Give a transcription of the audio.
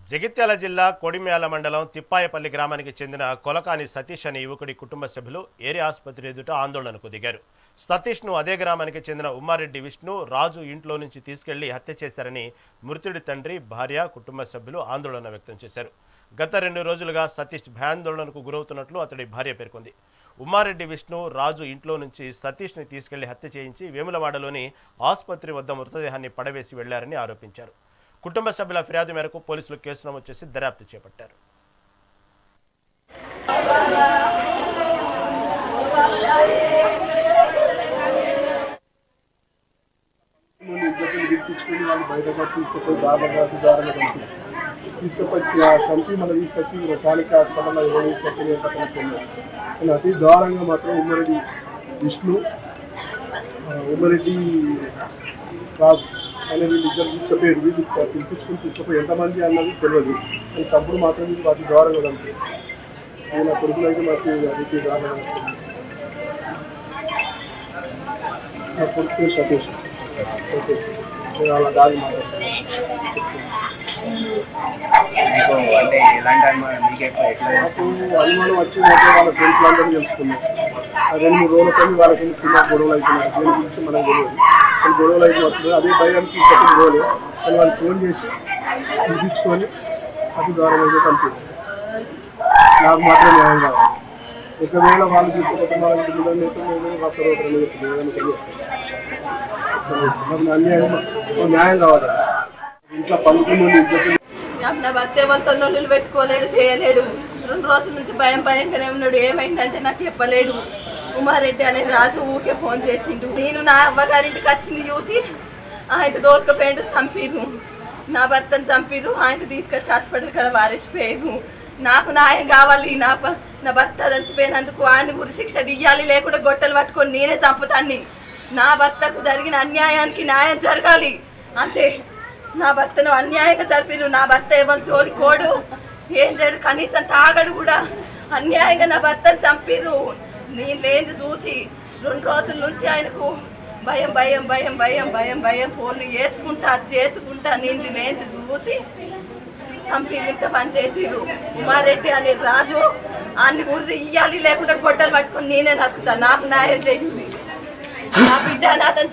జగిత్యాల జిల్లా కొడిమ్యాల మండలం తిప్పాయపల్లి గ్రామానికి చెందిన కొలకాని సతీష్ అనే యువకుడి కుటుంబ సభ్యులు ఏరియా ఆసుపత్రి ఎదుట ఆందోళనకు దిగారు. సతీష్ను అదే గ్రామానికి చెందిన ఉమ్మారెడ్డి విష్ణు రాజు ఇంట్లో నుంచి తీసుకెళ్లి హత్య చేశారని మృతుడి తండ్రి, భార్య, కుటుంబ సభ్యులు ఆందోళన వ్యక్తం చేశారు. గత 2 రోజులుగా సతీష్ భయాందోళనకు గురవుతున్నట్లు అతడి భార్య పేర్కొంది. ఉమ్మారెడ్డి విష్ణు రాజు ఇంట్లో నుంచి సతీష్ని తీసుకెళ్లి హత్య చేయించి వేములవాడలోని ఆసుపత్రి వద్ద మృతదేహాన్ని పడవేసి వెళ్లారని ఆరోపించారు. కుటుంబ సభ్యుల ఫిర్యాదు మేరకు పోలీసులు కేసు నమోదు చేసి దర్యాప్తు చేపట్టారు. చంపి మనం తీసుకొచ్చి స్థానిక హాస్పిటల్లో తీసుకొచ్చి అతి దారుణంగా మాత్రం ఉమ్మరెడ్డి విష్ణు, ఉమ్మరెడ్డి రాజు అనే వీళ్ళిద్దరు తీసుకుపోయారు. వీళ్ళు పిలిపించుకుని తీసుకుపోయి ఎంతమంది అన్నది తెలియదు, కానీ చంపుడు మాత్రం వీళ్ళు అతి దారుణంగా చంపారు. నా కొడుకులు అయితే మాకు అతి దారుణంగా నా కొడుకు సతీష్ నేను అలా దారి మాట్లాడుతున్నాను. నాకు అనుమానం వచ్చిందంటే వాళ్ళ ఫ్రెండ్స్ అందరూ తెలుసుకున్నాం. 2-3 రోజుల సమయం వాళ్ళకి చిన్న గొడవలు అవుతున్నారు. దేని గురించి మనకు తెలియదు, కానీ గొడవలు అయితే వస్తుంది. అదే భయానికి చెప్పిన రోజు కానీ వాళ్ళు ఫోన్ చేసి పిలిపించుకొని అతి ద్వారా అయితే కనిపించారు. నాకు మాత్రం న్యాయం కావాలి. ఒకవేళ వాళ్ళు తీసుకుపోతే మనం నాకు న్యాయం కావాలి. ఇంట్లో పనుకుని నా భర్త ఎవరితో నొల్లులు పెట్టుకోలేడు, చేయలేడు. 2 రోజుల నుంచి భయంగానే ఉన్నాడు. ఏమైందంటే నాకు చెప్పలేడు. ఉమారెడ్డి అనే రాజు ఊకే ఫోన్ చేసిండు. నేను నా అవ్వగారింటికి వచ్చింది చూసి ఆయన దోలుకపోయాడు, చంపిరు. నా భర్తను చంపిరు. ఆయన తీసుకొచ్చి హాస్పిటల్ కాడ వారేసిపోయారు. నాకు న్యాయం కావాలి. నా భర్త చచ్చిపోయినందుకు ఆయన గురి శిక్ష తీయాలి, లేకుండా గొట్టలు పట్టుకొని నేనే చంపుతాన్ని. నా భర్తకు జరిగిన అన్యాయానికి న్యాయం జరగాలి అంతే. నా భర్తను అన్యాయంగా జరిపిరు. నా భర్త ఎవరు జోలికోడు, ఏం చేయడు, కనీసం తాగడు కూడా. అన్యాయంగా నా భర్తను చంపిరు. నేను లేని చూసి 2 రోజుల నుంచి ఆయనకు భయం ఫోన్లు చేసుకుంటా నేను లేని చూసి చంపిరు. ఇంత పని చేసిరు. ఉమారెడ్డి అనే రాజు అన్ని గుర్రి ఇయ్యాలి, లేకుండా గొడ్డలు పట్టుకొని నేనే నరుకుతాను. నాకు న్యాయం చేయండి. నా బిడ్డ అతను